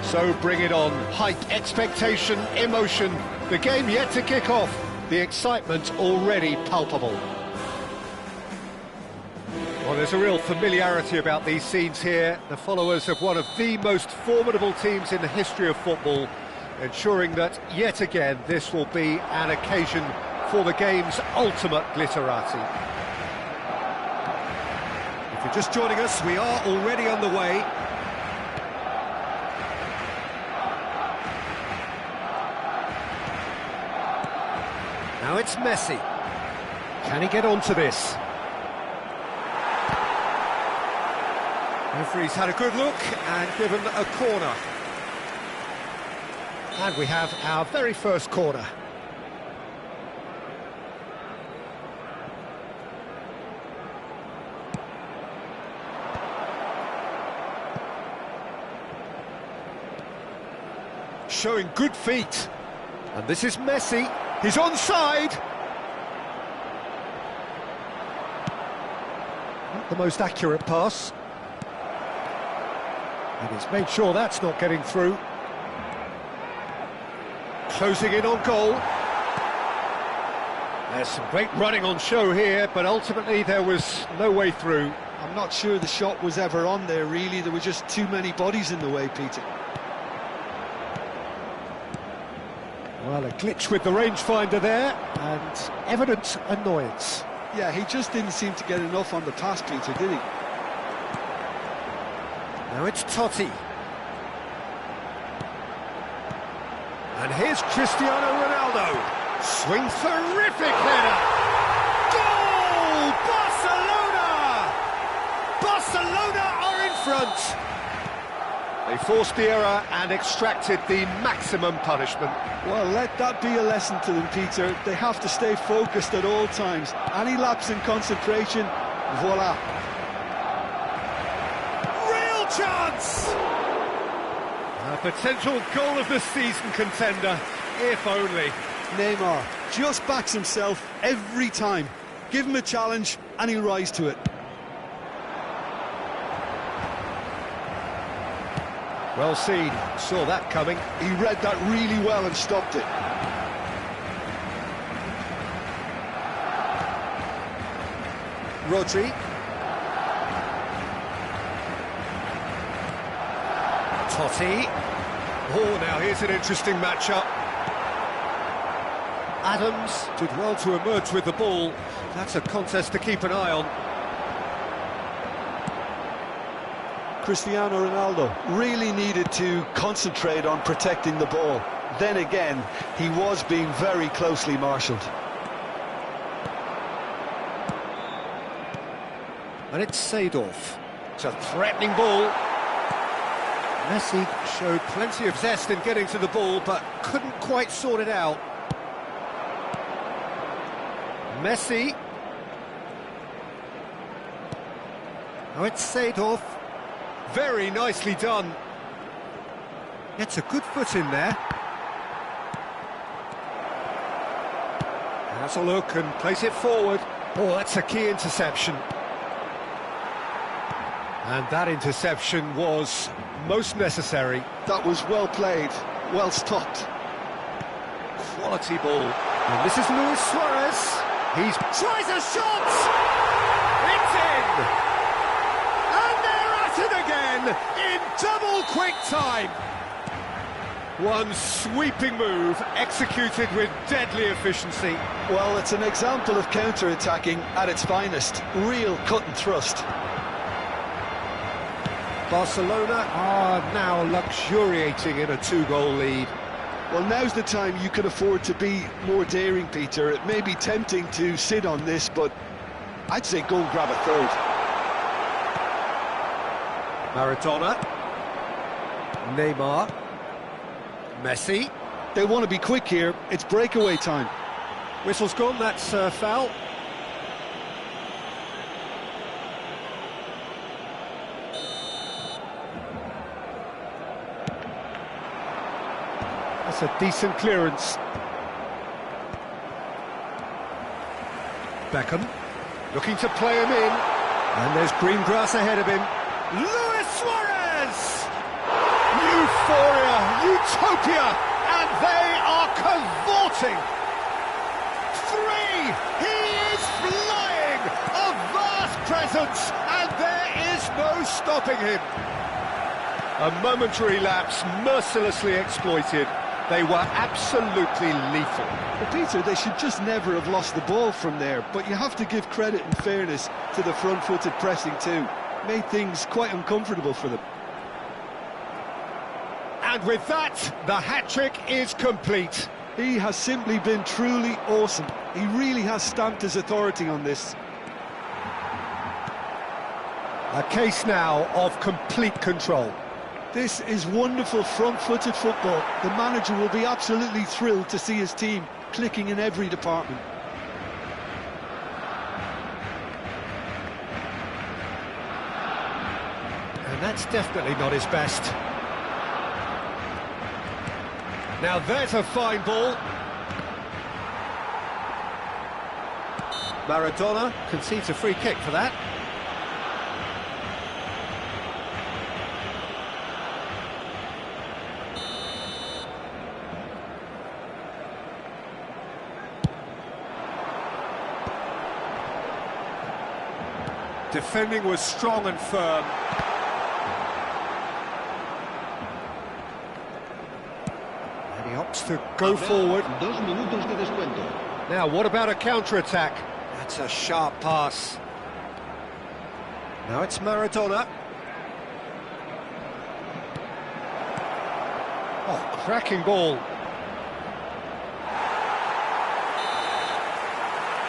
So bring it on. Height, expectation, emotion. The game yet to kick off. The excitement already palpable. Well, there's a real familiarity about these scenes here. The followers of one of the most formidable teams in the history of football, ensuring that yet again this will be an occasion for the game's ultimate glitterati. If you're just joining us, we are already on the way. Now it's Messi. Can he get onto this? Referee's had a good look and given a corner. And we have our very first corner. Showing good feet. And this is Messi. He's onside. Not the most accurate pass. And he's made sure that's not getting through. Closing in on goal. There's some great running on show here, but ultimately there was no way through. I'm not sure the shot was ever on there, really. There were just too many bodies in the way, Peter. Well, a glitch with the rangefinder there, and evident annoyance. Yeah, he just didn't seem to get enough on the pass, Peter, did he? Now it's Totti. And here's Cristiano Ronaldo. Swings terrific header. Goal! Barcelona! Barcelona are in front. They forced the error and extracted the maximum punishment. Well, let that be a lesson to them, Peter. They have to stay focused at all times. Any lapse in concentration, voila. Real chance! A potential goal of the season contender, if only. Neymar just backs himself every time. Give him a challenge and he'll rise to it. Well seen, saw that coming. He read that really well and stopped it. Rodri. Totti. Oh, now here's an interesting matchup. Adams did well to emerge with the ball. That's a contest to keep an eye on. Cristiano Ronaldo really needed to concentrate on protecting the ball. Then again, he was being very closely marshalled. And it's Seedorf. It's a threatening ball. Messi showed plenty of zest in getting to the ball, but couldn't quite sort it out. Messi. Now it's Seedorf. Very nicely done. Gets a good foot in there. Has a look and place it forward. Oh, that's a key interception. And that interception was most necessary. That was well played, well stopped. Quality ball. And this is Luis Suarez. He tries a shot! It's in! Again in double quick time. One sweeping move executed with deadly efficiency. Well, it's an example of counter-attacking at its finest. Real cut and thrust. Barcelona are now luxuriating in a 2-goal lead. Well, now's the time you can afford to be more daring, Peter. It may be tempting to sit on this, but I'd say go and grab a third. Maradona. Neymar. Messi. They want to be quick here. It's breakaway time. Whistle's gone, that's foul. That's a decent clearance. Beckham, looking to play him in. And there's green grass ahead of him. Luis Suarez! Euphoria, utopia, and they are cavorting. 3! He is flying! A vast presence, and there is no stopping him. A momentary lapse, mercilessly exploited. They were absolutely lethal. Well, Peter, they should just never have lost the ball from there, but you have to give credit and fairness to the front-footed pressing too. Made things quite uncomfortable for them. And with that, the hat-trick is complete. He has simply been truly awesome. He really has stamped his authority on this. A case now of complete control. This is wonderful front-footed football. The manager will be absolutely thrilled to see his team clicking in every department. And that's definitely not his best. Now there's a fine ball. Maradona concedes a free kick for that. Defending was strong and firm. And he opts to go forward. 2 minutos de descuento. Now, what about a counter-attack? That's a sharp pass. Now it's Maradona. Oh, cracking ball.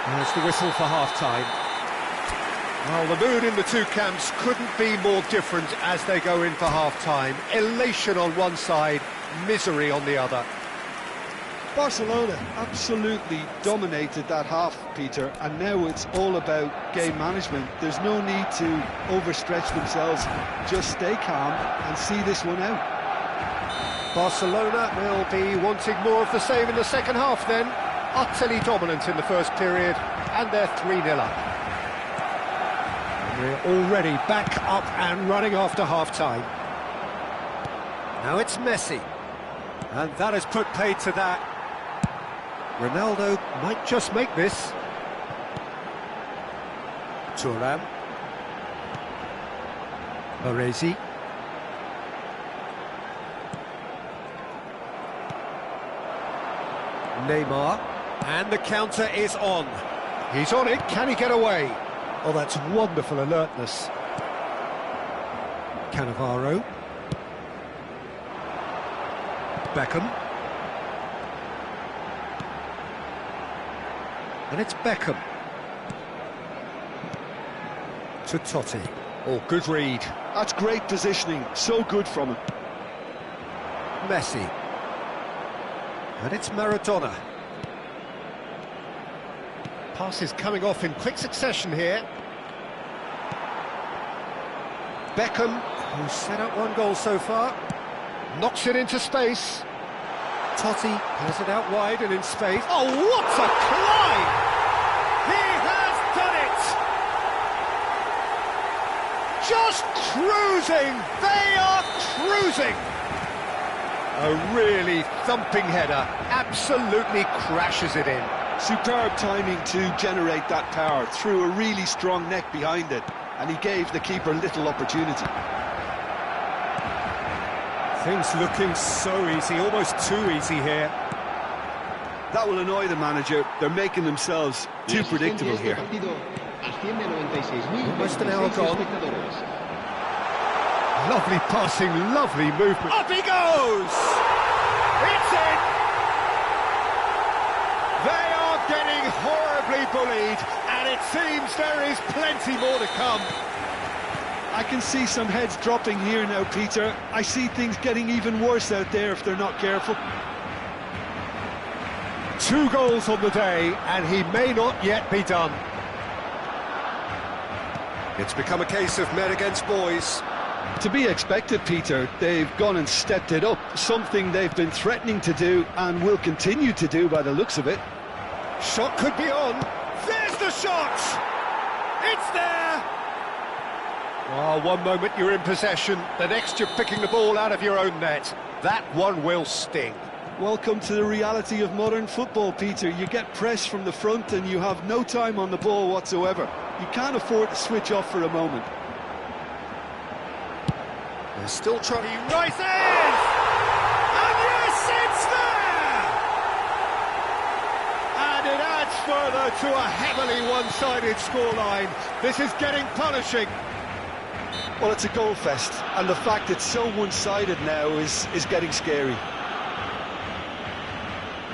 There's the whistle for half-time. Well, the mood in the two camps couldn't be more different as they go in for half-time. Elation on one side, misery on the other. Barcelona absolutely dominated that half, Peter, and now it's all about game management. There's no need to overstretch themselves. Just stay calm and see this one out. Barcelona will be wanting more of the same in the second half then. Utterly dominant in the first period, and they're 3-0 up. We're already back up and running after half-time. Now it's Messi. And that has put paid to that. Ronaldo might just make this. Thuram. Baresi. Neymar. And the counter is on. He's on it. Can he get away? Oh, that's wonderful alertness. Cannavaro. Beckham. And it's Beckham. To Totti. Oh, good read. That's great positioning. So good from him. Messi. And it's Maradona. Passes coming off in quick succession here. Beckham, who's set up one goal so far, knocks it into space. Totti has it out wide and in space. Oh, what a climb! He has done it! Just cruising! They are cruising! A really thumping header, absolutely crashes it in. Superb timing to generate that power, threw a really strong neck behind it, and he gave the keeper little opportunity. Things looking so easy, almost too easy here. That will annoy the manager. They're making themselves too predictable here. Almost an hour gone. Lovely passing, lovely movement. Up he goes! It's in! They are getting horribly bullied, and it seems there is plenty more to come. I can see some heads dropping here now, Peter. I see things getting even worse out there if they're not careful. 2 goals on the day, and he may not yet be done. It's become a case of men against boys. To be expected, Peter. They've gone and stepped it up, something they've been threatening to do and will continue to do by the looks of it. Shot could be on. There's the shot! It's there! Oh, one moment you're in possession, the next you're picking the ball out of your own net. That one will sting. Welcome to the reality of modern football, Peter. You get press from the front and you have no time on the ball whatsoever. You can't afford to switch off for a moment. They're still trying. He rises! And yes, it's there! And it adds further to a heavily one-sided scoreline. This is getting punishing. Well, it's a goal fest, and the fact it's so one-sided now is getting scary.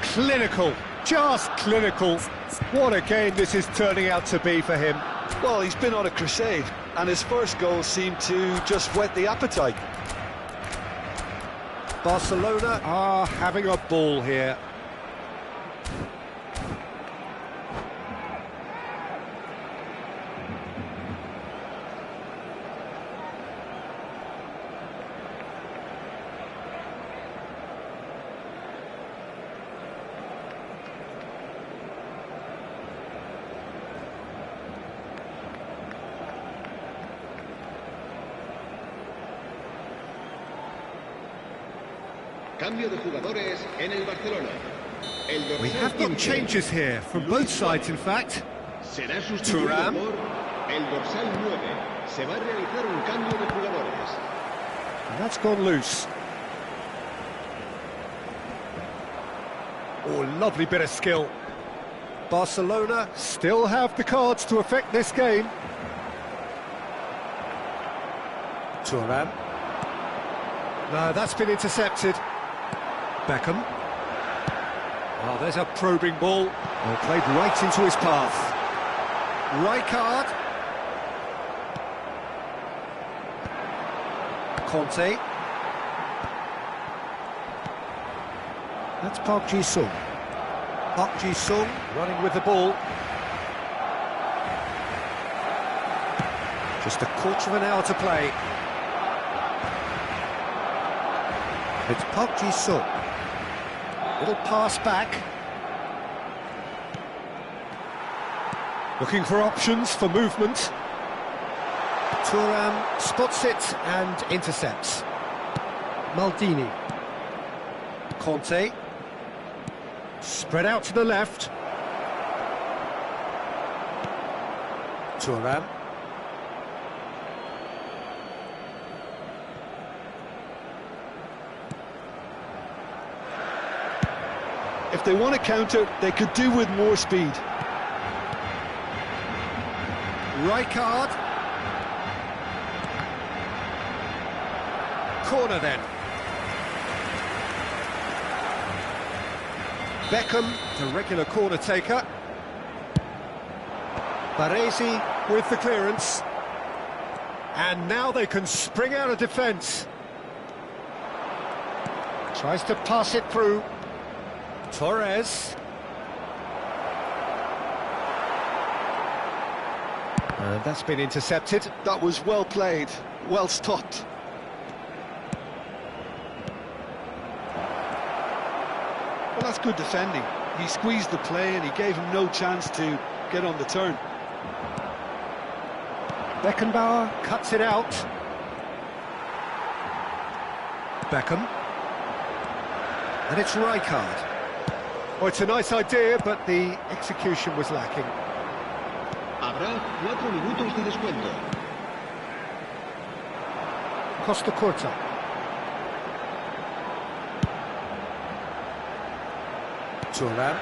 Clinical, just clinical. What a game this is turning out to be for him. Well, he's been on a crusade, and his first goal seemed to just whet the appetite. Barcelona are having a ball here. Cambio de jugadores en el Barcelona. We have got changes here, from both sides in fact. Será sustituido por el dorsal 9. Se va a realizar un cambio de jugadores. And that's gone loose. Oh, lovely bit of skill. Barcelona still have the cards to affect this game. Thuram. No, that's been intercepted. Beckham. Oh, there's a probing ball. Oh, played right into his path. Rijkaard. Conte. That's Park Ji-sung. Park Ji-sung running with the ball. Just a quarter of an hour to play. It's Park Ji-sung. Little pass back. Looking for options for movement. Thuram spots it and intercepts. Maldini. Conte. Spread out to the left. Thuram. If they want to counter, they could do with more speed. Rijkaard. Corner then. Beckham, the regular corner taker. Baresi with the clearance. And now they can spring out of defence. Tries to pass it through. Torres. And that's been intercepted. That was well played, well stopped. Well, that's good defending. He squeezed the play and he gave him no chance to get on the turn. Beckenbauer cuts it out. Beckham. And it's Rijkaard. Oh, it's a nice idea, but the execution was lacking. Habrá 4 minutos de descuento. Costa Curta. Thuram.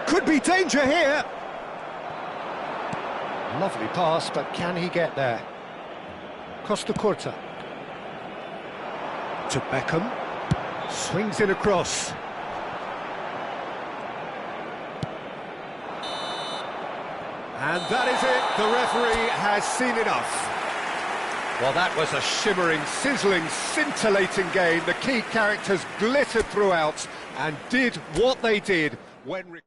Could be danger here. Lovely pass, but can he get there? Costa Curta. To Beckham. Swings in across. And that is it. The referee has seen enough. Well, that was a shimmering, sizzling, scintillating game. The key characters glittered throughout and did what they did when...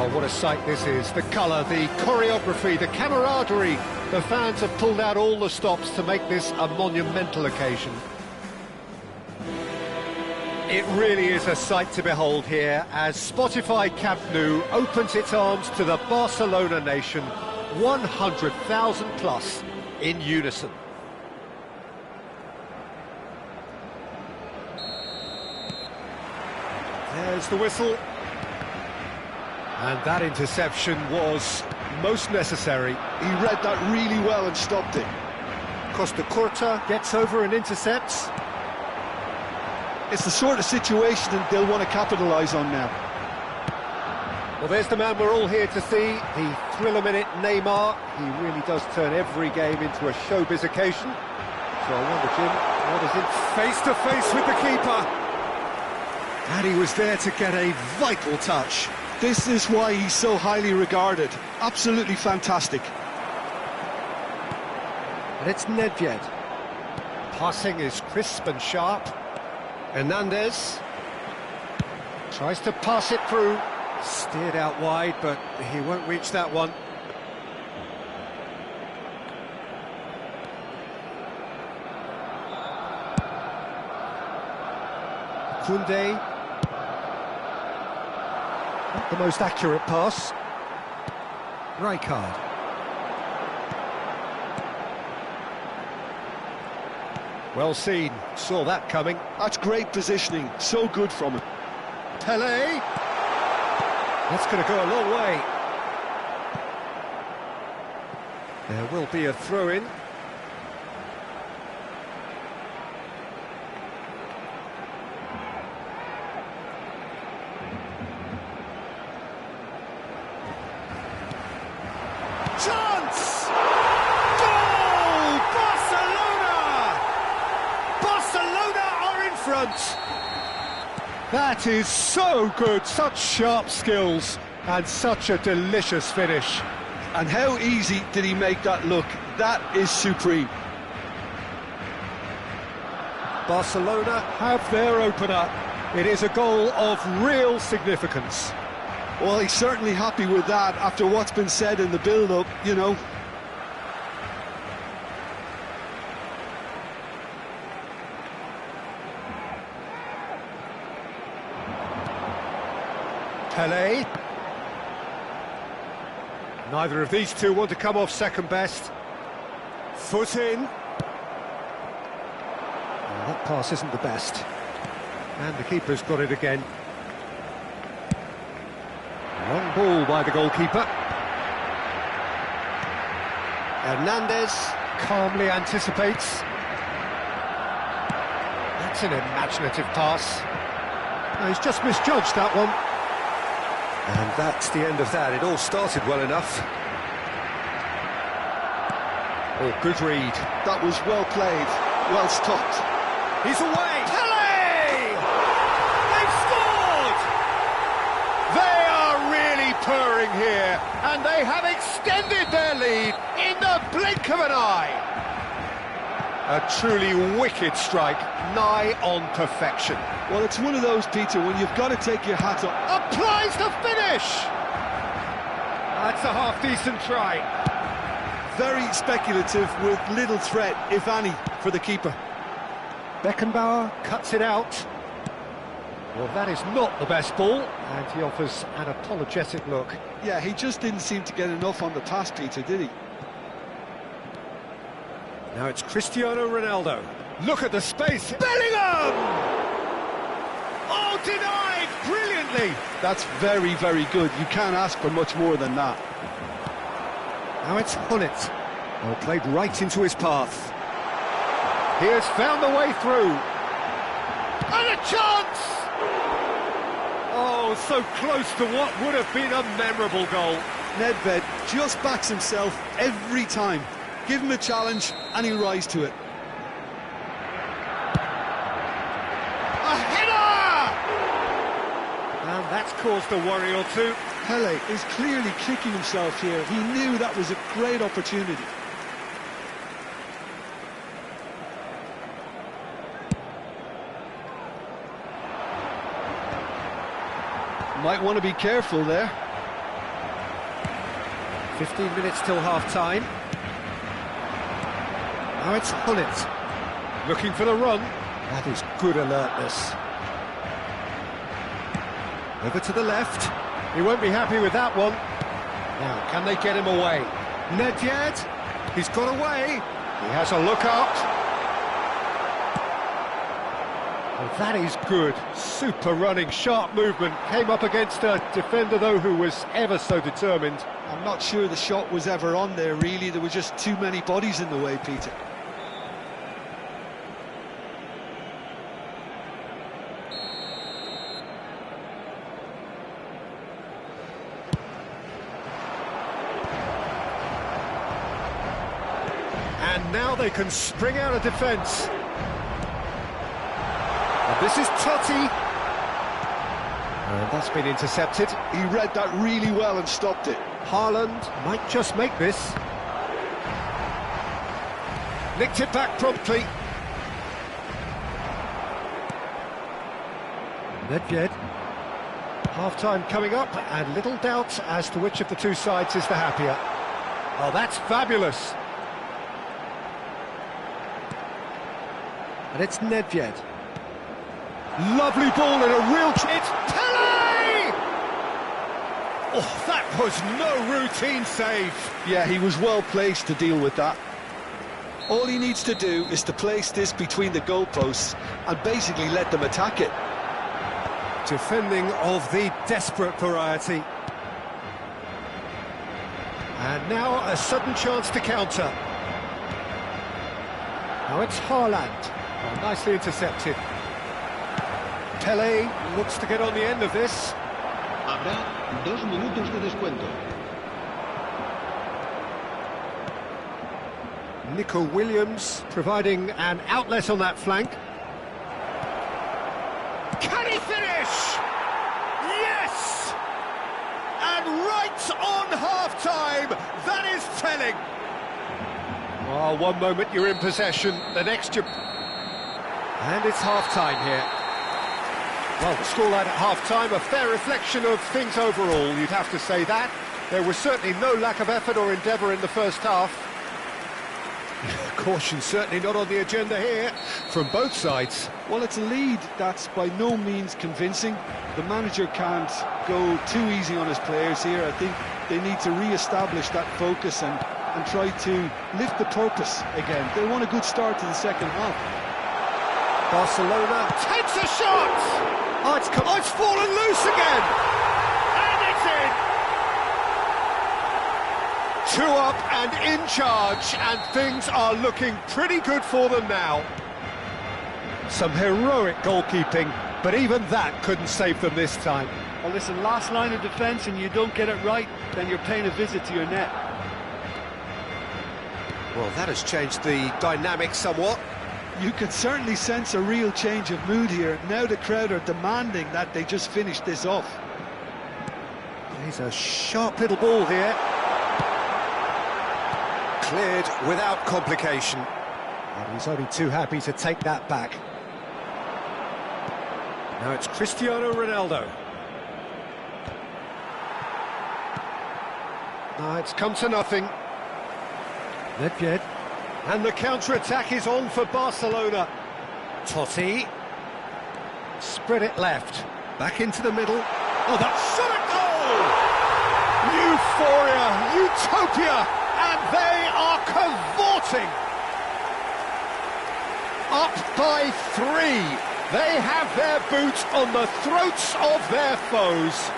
Well, what a sight this is. The colour, the choreography, the camaraderie. The fans have pulled out all the stops to make this a monumental occasion. It really is a sight to behold here as Spotify Camp Nou opens its arms to the Barcelona nation, 100,000 plus in unison. There's the whistle. And that interception was most necessary. He read that really well and stopped it. Costa Curta gets over and intercepts. It's the sort of situation that they'll want to capitalise on now. Well, there's the man we're all here to see, the thriller-minute Neymar. He really does turn every game into a showbiz occasion. So I wonder, Jim, what is it? Face-to-face with the keeper. And he was there to get a vital touch. This is why he's so highly regarded. Absolutely fantastic. And it's Nedved. Passing is crisp and sharp. Hernandez tries to pass it through. Steered out wide, but he won't reach that one. Koundé. Not the most accurate pass. Rijkaard. Well seen, saw that coming. That's great positioning, so good from him. Pelé. That's going to go a long way. There will be a throw-in. Chance! Goal! Barcelona! Barcelona are in front! That is so good, such sharp skills and such a delicious finish. And how easy did he make that look? That is supreme. Barcelona have their opener. It is a goal of real significance. Well, he's certainly happy with that after what's been said in the build-up, you know. Pelé. Neither of these two want to come off second best. Foot in. Oh, that pass isn't the best. And the keeper's got it again. Long ball by the goalkeeper. Hernandez calmly anticipates. That's an imaginative pass. No, he's just misjudged that one. And that's the end of that. It all started well enough. Oh, good read. That was well played, well stopped. He's away! Pele! They've scored! They are really purring here, and they have extended their lead in the blink of an eye. A truly wicked strike, nigh on perfection. Well, it's one of those, Peter, when you've got to take your hat off. Applies the finish! That's a half-decent try. Very speculative with little threat, if any, for the keeper. Beckenbauer cuts it out. Well, that is not the best ball, and he offers an apologetic look. Yeah, he just didn't seem to get enough on the pass, Peter, did he? Now it's Cristiano Ronaldo. Look at the space. Bellingham! Oh, denied brilliantly. That's very, very good. You can't ask for much more than that. Now it's Hullet. Well, played right into his path. He has found the way through. And a chance! Oh, so close to what would have been a memorable goal. Nedved just backs himself every time. Give him a challenge and he'll rise to it. A header! And that's caused a worry or two. Pele is clearly kicking himself here. He knew that was a great opportunity. Might want to be careful there. 15 minutes till half-time. Now it's Hullet. Looking for the run. That is good alertness. Over to the left. He won't be happy with that one. Now, can they get him away? Nedved. He's got away. He has a look out. Well, that is good. Super running, sharp movement. Came up against a defender, though, who was ever so determined. I'm not sure the shot was ever on there, really. There were just too many bodies in the way, Peter. And now they can spring out of defence. And this is Totti. And that's been intercepted. He read that really well and stopped it. Haaland might just make this. Nicked it back promptly. Nedved. Half-time coming up, and little doubt as to which of the two sides is the happier. Oh, that's fabulous. And it's Nedved. Lovely ball in a real... It's Pele! Oh, that was no routine save. Yeah, he was well placed to deal with that. All he needs to do is to place this between the goalposts and basically let them attack it. Defending of the desperate variety. And now a sudden chance to counter. Now it's Haaland. Oh, nicely intercepted. Pele looks to get on the end of this. Habrá 2 minutos de descuento. Nico Williams providing an outlet on that flank. Can he finish? Yes! And right on half-time, that is telling. Oh, one moment you're in possession, the next you... And it's half-time here. Well, the scoreline at half-time, a fair reflection of things overall, you'd have to say that. There was certainly no lack of effort or endeavour in the first half. Caution certainly not on the agenda here, from both sides. Well, it's a lead that's by no means convincing. The manager can't go too easy on his players here. I think they need to re-establish that focus and try to lift the purpose again. They want a good start to the second half. Barcelona takes a shot! Oh, it's fallen loose again! And it's in! 2 up and in charge, and things are looking pretty good for them now. Some heroic goalkeeping, but even that couldn't save them this time. Well, listen, last line of defence and you don't get it right, then you're paying a visit to your net. Well, that has changed the dynamic somewhat. You can certainly sense a real change of mood here. Now the crowd are demanding that they just finish this off. He's a sharp little ball here. Cleared without complication. And he's only too happy to take that back. Now it's Cristiano Ronaldo. It's come to nothing. Nedved. And the counter-attack is on for Barcelona. Totti. Spread it left. Back into the middle. Oh, that's shot at goal! Euphoria, utopia, and they are cavorting. Up by 3. They have their boot on the throats of their foes.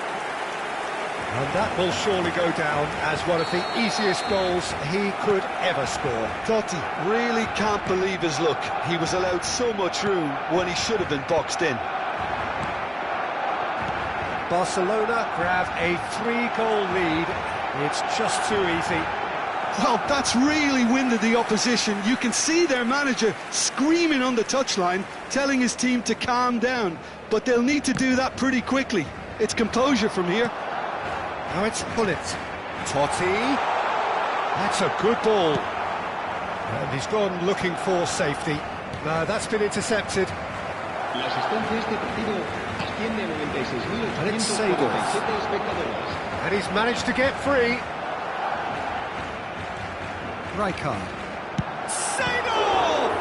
And that will surely go down as one of the easiest goals he could ever score. Totti really can't believe his luck. He was allowed so much room when he should have been boxed in. Barcelona grab a 3-goal lead. It's just too easy. Well, that's really winded the opposition. You can see their manager screaming on the touchline, telling his team to calm down. But they'll need to do that pretty quickly. It's composure from here. Now it's Gullit. Totti. That's a good ball. And he's gone looking for safety. No, that's been intercepted. La asistencia a este partido asciende a And it's 96.847 Seedorf. espectadores. And he's managed to get free. Rijkaard. Seedorf!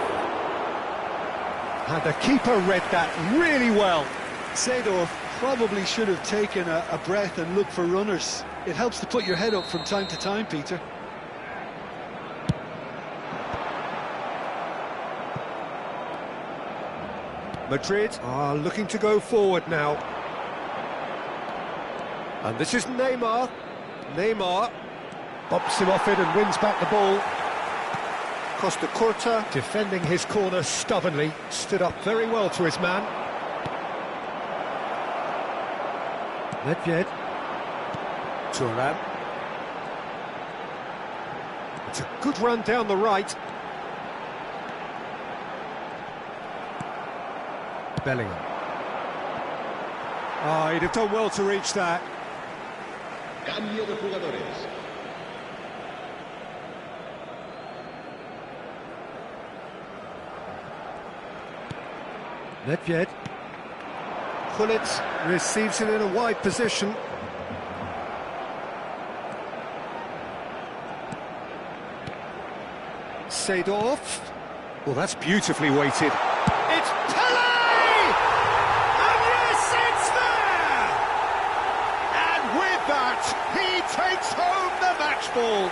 And the keeper read that really well. Seedorf probably should have taken a breath and looked for runners. It helps to put your head up from time to time, Peter. Madrid are looking to go forward now. And this is Neymar. Neymar bumps him off it and wins back the ball. Costa Curta defending his corner stubbornly, stood up very well to his man. Nedved. Thuram. It's a good run down the right. Bellingham. Oh, he'd have done well to reach that. Cambio de jugadores. Nedved. Gullit receives it in a wide position. Seedorf. Well, that's beautifully weighted. It's Pelé! And yes, it's there! And with that, he takes home the match ball.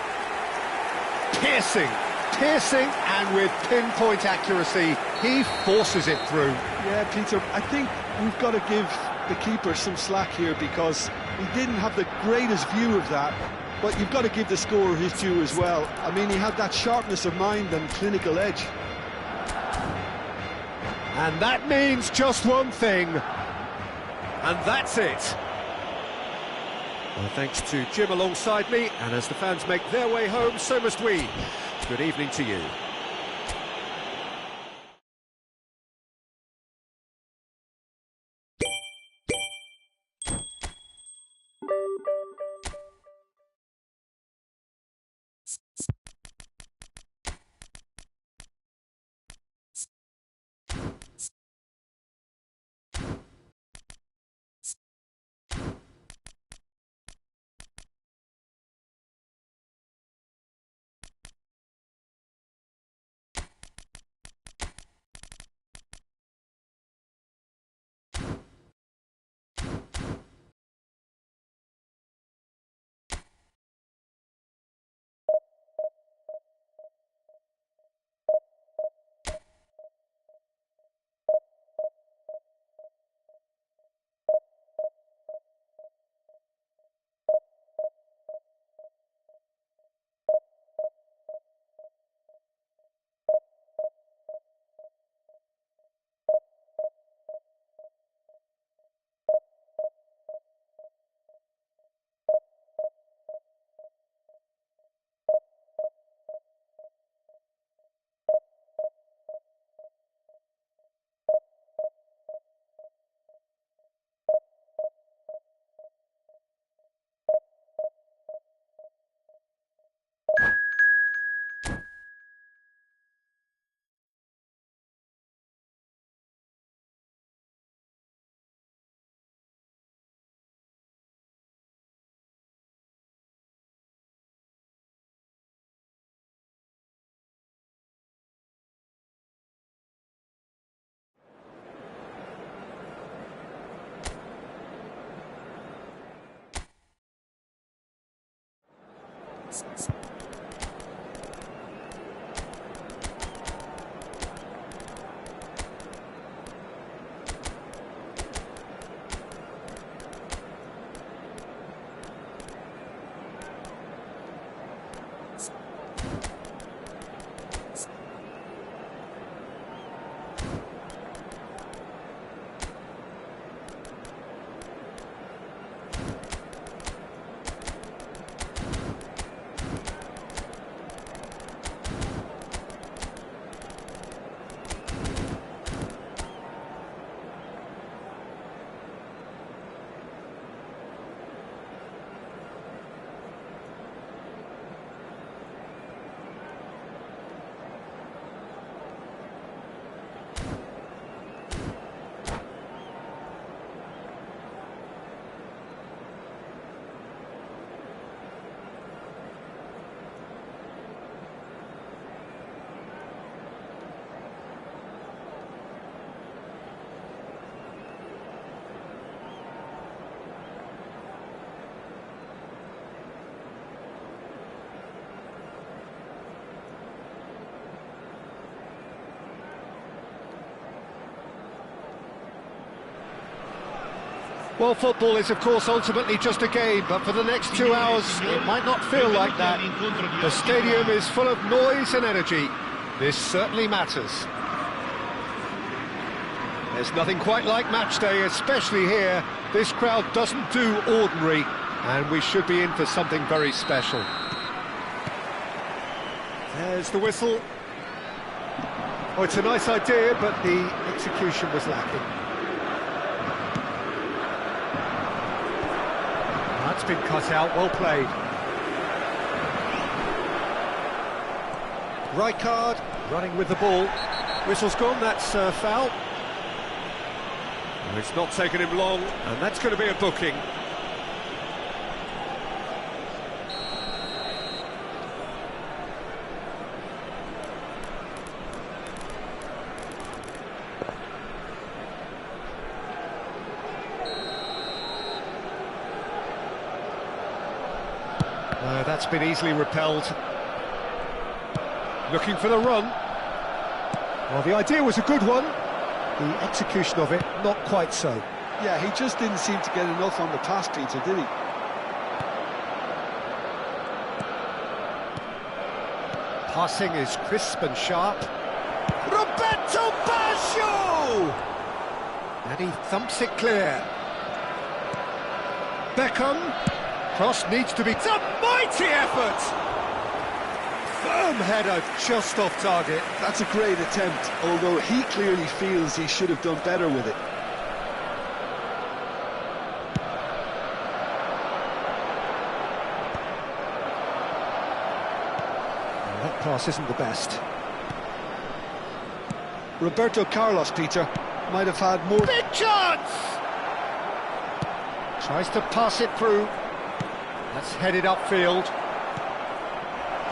Piercing, and with pinpoint accuracy, he forces it through. Yeah, Peter, I think we've got to give the keeper some slack here because he didn't have the greatest view of that, but you've got to give the scorer his due as well. I mean, he had that sharpness of mind and clinical edge. And that means just one thing, and that's it. Well, thanks to Jim alongside me, and as the fans make their way home, so must we. Good evening to you. Well, football is, of course, ultimately just a game, but for the next 2 hours, it might not feel like that. The stadium is full of noise and energy. This certainly matters. There's nothing quite like match day, especially here. This crowd doesn't do ordinary, and we should be in for something very special. There's the whistle. Oh, it's a nice idea, but the execution was lacking. That's been cut out, well played. Right card, running with the ball. Whistle's gone, that's foul. It's not taken him long, and that's going to be a booking. That's been easily repelled. Looking for the run. Well, the idea was a good one. The execution of it, not quite so. Yeah, he just didn't seem to get enough on the pass, Peter, did he? Passing is crisp and sharp. Roberto Baggio! And he thumps it clear. Beckham. Cross needs to be... It's a mighty effort! Firm header just off target. That's a great attempt, although he clearly feels he should have done better with it. Well, that pass isn't the best. Roberto Carlos, Peter, might have had more... Big chance! Tries to pass it through. That's headed upfield.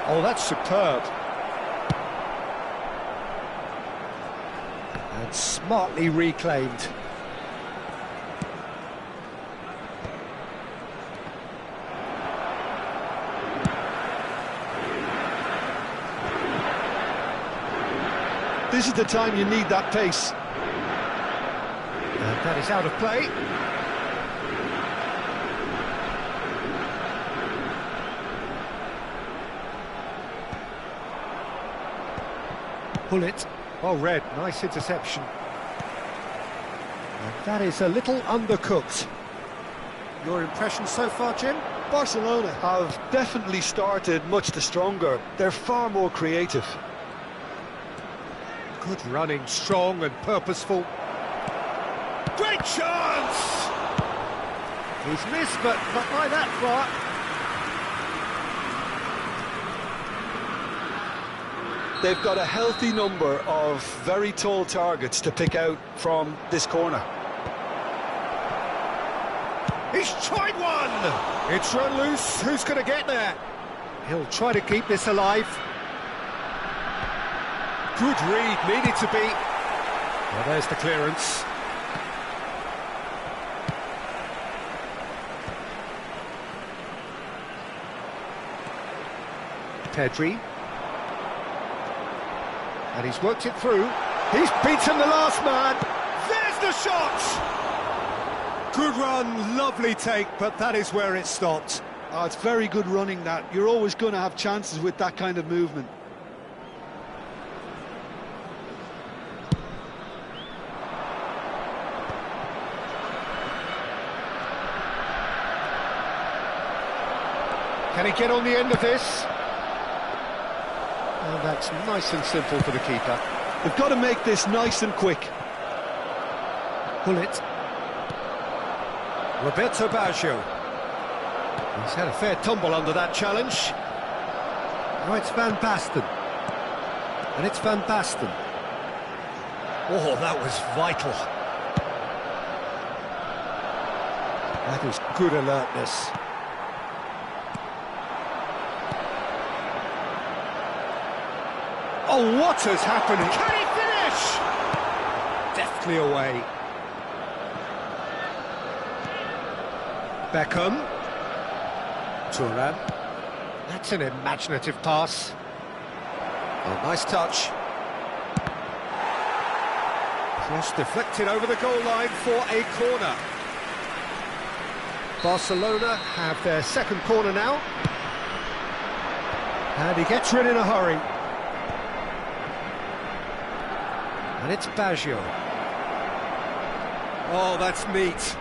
Oh, that's superb. And smartly reclaimed. This is the time you need that pace. And that is out of play. Pull it. Well read, nice interception. And that is a little undercooked. Your impression so far, Jim? Barcelona have definitely started much the stronger. They're far more creative. Good running, strong and purposeful. Great chance! He's missed, but not by that far. They've got a healthy number of very tall targets to pick out from this corner. He's tried one! It's run loose, who's going to get there? He'll try to keep this alive. Good read, needed to be. Well, there's the clearance. Pedri. And he's worked it through. He's beaten the last man. There's the shot! Good run, lovely take, but that is where it stopped. Oh, it's very good running that. You're always going to have chances with that kind of movement. Can he get on the end of this? And that's nice and simple for the keeper. They've got to make this nice and quick. Pull it. Roberto Baggio. He's had a fair tumble under that challenge. Now it's Van Basten. And it's Van Basten. Oh, that was vital. That is good alertness. Oh, what has happened? Can he finish? Deftly away. Beckham. Thuram. That's an imaginative pass. Oh, nice touch. Cross deflected over the goal line for a corner. Barcelona have their second corner now. And he gets rid in a hurry. And it's Baggio. Oh, that's neat.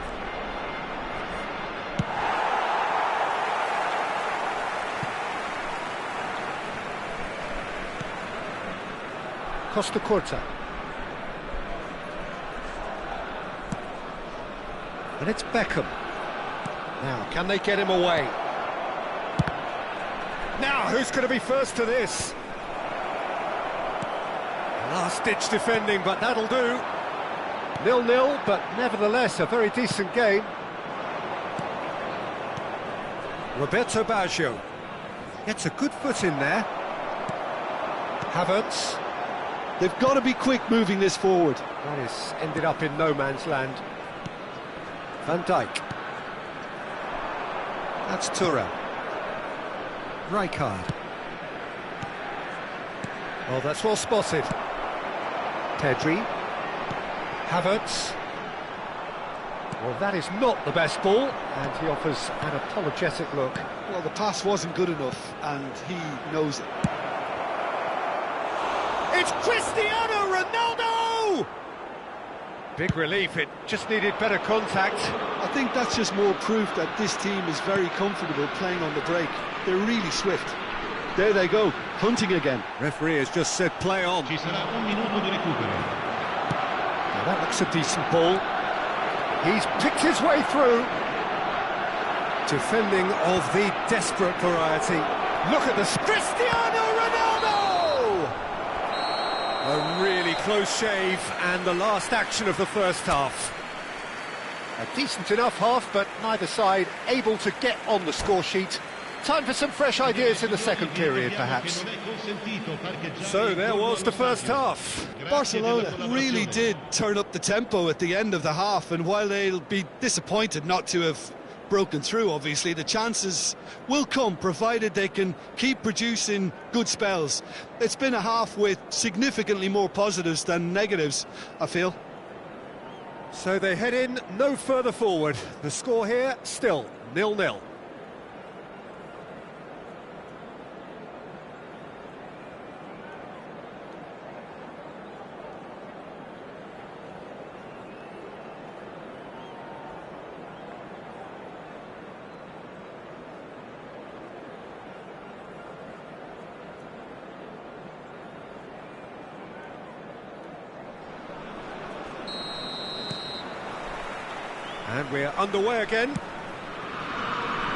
Costa Curta. And it's Beckham. Now, can they get him away? Now, who's going to be first to this? Last-ditch defending, but that'll do. 0-0, but nevertheless a very decent game. Roberto Baggio gets a good foot in there. Havertz. They've got to be quick moving this forward. That is ended up in no man's land. Van Dijk. That's Thuram. Rijkaard. Oh, that's well spotted. Pedri. Havertz. Well, that is not the best ball, and he offers an apologetic look. Well, the pass wasn't good enough, and he knows it. It's Cristiano Ronaldo! Big relief, it just needed better contact. I think that's just more proof that this team is very comfortable playing on the break. They're really swift. There they go, hunting again. Referee has just said play on. Now that looks a decent ball. He's picked his way through. Defending of the desperate variety. Look at this. Cristiano Ronaldo! A really close shave, and the last action of the first half. A decent enough half, but neither side able to get on the score sheet. Time for some fresh ideas in the second period, perhaps. So there was the first half. Barcelona really did turn up the tempo at the end of the half, and while they'll be disappointed not to have broken through, obviously, the chances will come, provided they can keep producing good spells. It's been a half with significantly more positives than negatives, I feel. So they head in no further forward. The score here, still 0-0. And we're underway again.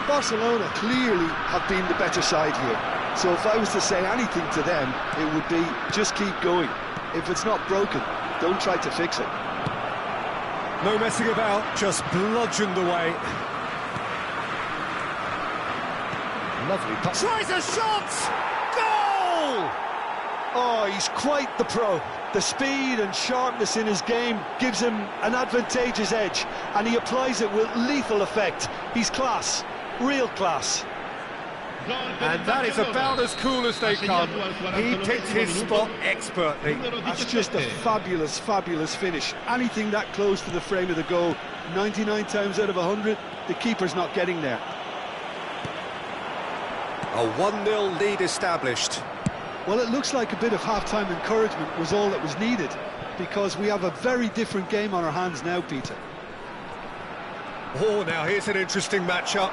Barcelona clearly have been the better side here. So if I was to say anything to them, it would be just keep going. If it's not broken, don't try to fix it. No messing about, just bludgeoned away. Lovely pass. Tries a shot! Goal! Oh, he's quite the pro. The speed and sharpness in his game gives him an advantageous edge, and he applies it with lethal effect. He's class, real class. And that is about as cool as they come. He picked his spot expertly. That's just a fabulous, fabulous finish. Anything that close to the frame of the goal, 99 times out of 100, the keeper's not getting there. A 1-0 lead established. Well, it looks like a bit of half-time encouragement was all that was needed, because we have a very different game on our hands now, Peter. Oh, now here's an interesting matchup.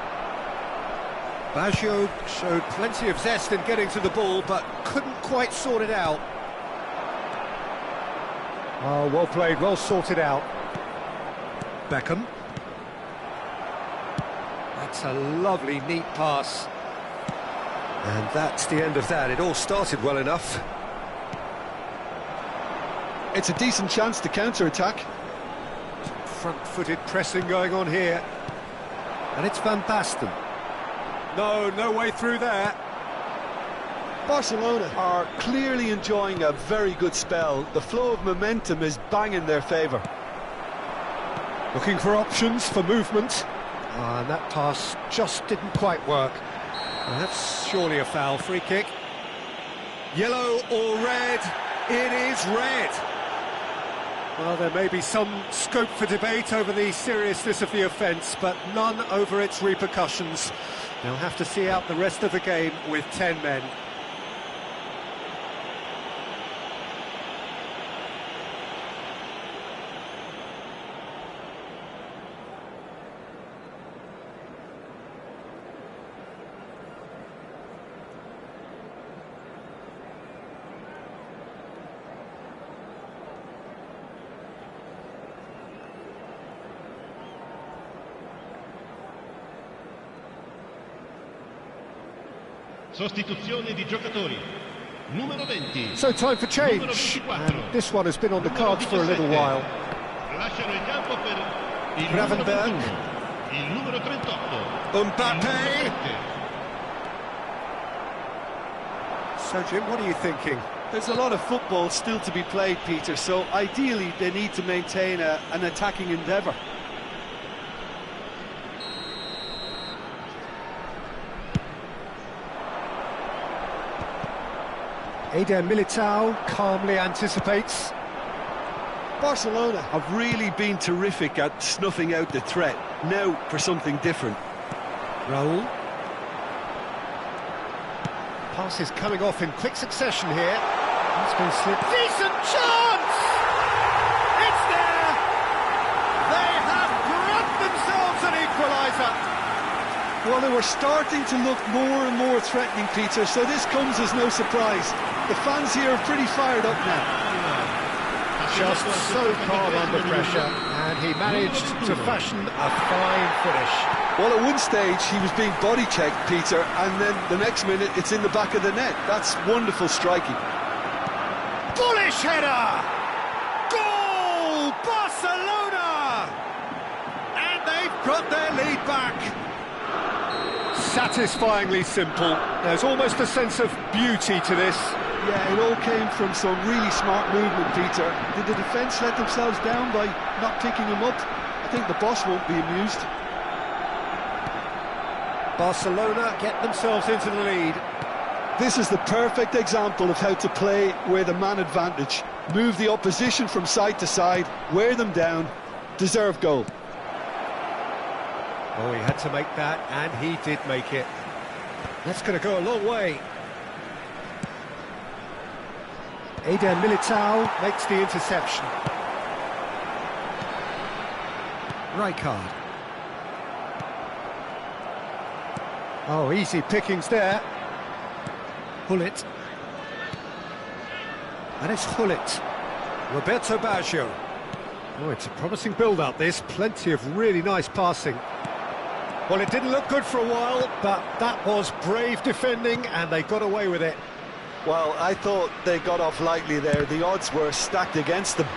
Baggio showed plenty of zest in getting to the ball, but couldn't quite sort it out. Oh, well played, well sorted out. Beckham. That's a lovely, neat pass. And that's the end of that. It all started well enough. It's a decent chance to counter-attack. Front-footed pressing going on here. And it's Van Basten. No way through there. Barcelona are clearly enjoying a very good spell. The flow of momentum is bang in their favour. Looking for options for movement. And that pass just didn't quite work. Well, that's surely a foul. Free kick. Yellow or red? It is red. Well, there may be some scope for debate over the seriousness of the offence, but none over its repercussions. They'll have to see out the rest of the game with 10 men. Sostituzione di giocatori. Numero 20. So time for change. And this one has been on the cards for a little while. Lasciano il campo per il Gravenberg. il numero 38. Mbappe. So Jim, what are you thinking? There's a lot of football still to be played, Peter, so ideally they need to maintain an attacking endeavour. Eder Militao calmly anticipates. Barcelona have really been terrific at snuffing out the threat. Now for something different. Raul. Pass is coming off in quick succession here. It's been slipped. Decent chance! It's there! They have grabbed themselves an equaliser. Well, they were starting to look more and more threatening, Peter, so this comes as no surprise. The fans here are pretty fired up now. Just so calm under pressure, and he managed to fashion a fine finish. Well, at one stage he was being body checked, Peter, and then the next minute it's in the back of the net. That's wonderful striking. Bullish header! Goal! Barcelona! And they've got their lead back. Satisfyingly simple. There's almost a sense of beauty to this. Yeah, it all came from some really smart movement, Peter. Did the defence let themselves down by not picking him up? I think the boss won't be amused. Barcelona get themselves into the lead. This is the perfect example of how to play with a man advantage. Move the opposition from side to side, wear them down, deserve goal. Oh, he had to make that, and he did make it. That's going to go a long way. Eder Militao makes the interception. Rijkaard. Oh, easy pickings there. Hullet. And it's Hullet. Roberto Baggio. Oh, it's a promising build-up, this. Plenty of really nice passing. Well, it didn't look good for a while, but that was brave defending, and they got away with it. Well, I thought they got off lightly there. The odds were stacked against them.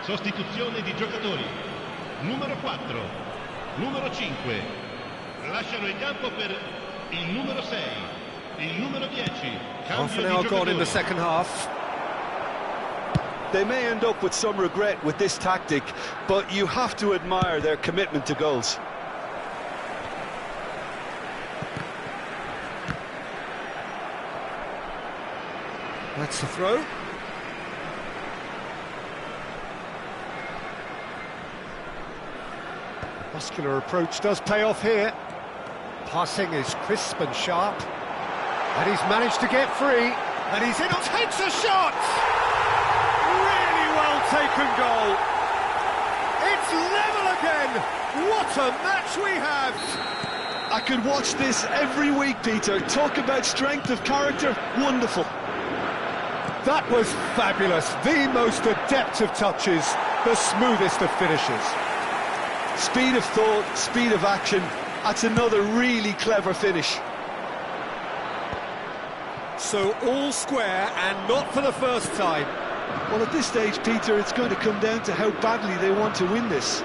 Sostituzione di giocatori. Numero 4, numero 5. Lasciano il campo per il numero 6, il numero 10. Half an hour gone in the second half. They may end up with some regret with this tactic, but you have to admire their commitment to goals. That's the throw. Muscular approach does pay off here. Passing is crisp and sharp. And he's managed to get free. And he's in, takes a shot! Really well taken goal. It's level again. What a match we have. I could watch this every week, Peter. Talk about strength of character. Wonderful. That was fabulous. The most adept of touches, the smoothest of finishes. Speed of thought, speed of action. That's another really clever finish. So all square, and not for the first time. Well, at this stage, Peter, it's going to come down to how badly they want to win this.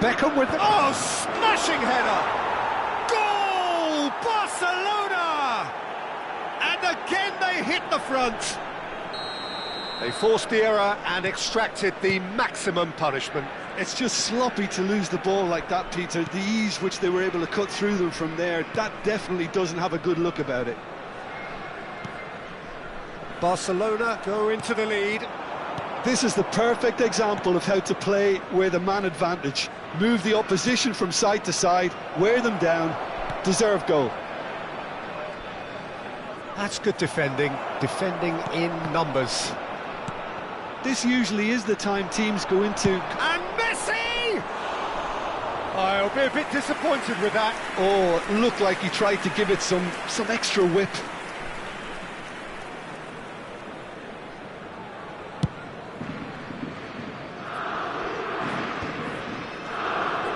Beckham with the... Oh, smashing header! Goal! Barcelona! And again they hit the front. They forced the error and extracted the maximum punishment. It's just sloppy to lose the ball like that, Peter. The ease which they were able to cut through them from there, that definitely doesn't have a good look about it. Barcelona go into the lead. This is the perfect example of how to play with a man advantage. Move the opposition from side to side, wear them down, deserve goal. That's good defending in numbers. This usually is the time teams go into... And Messi! I'll be a bit disappointed with that. Oh, it looked like he tried to give it some extra whip.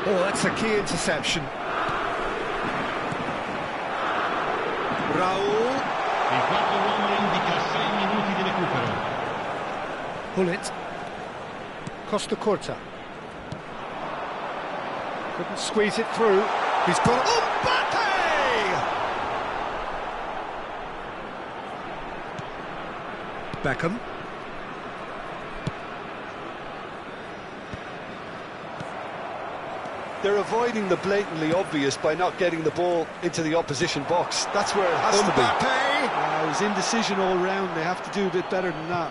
Oh, that's a key interception. Raul. Il quarto uomo indica 6 minuti di recupero. Hullet. Costa Corta. Couldn't squeeze it through. He's got... Mbappe! Beckham. They're avoiding the blatantly obvious by not getting the ball into the opposition box. That's where it has to be. It was indecision all round. They have to do a bit better than that.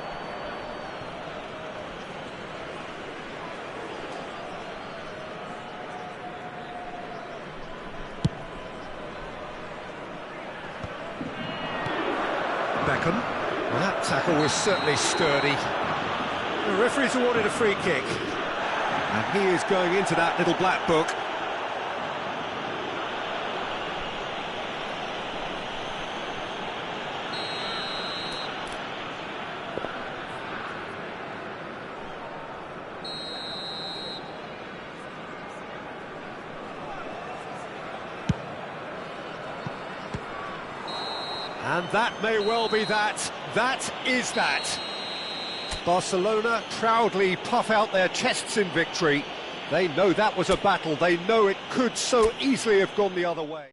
Beckham. Well, that tackle was certainly sturdy. The referee's awarded a free kick. And he is going into that little black book. And that may well be that. That is that. Barcelona proudly puff out their chests in victory. They know that was a battle. They know it could so easily have gone the other way.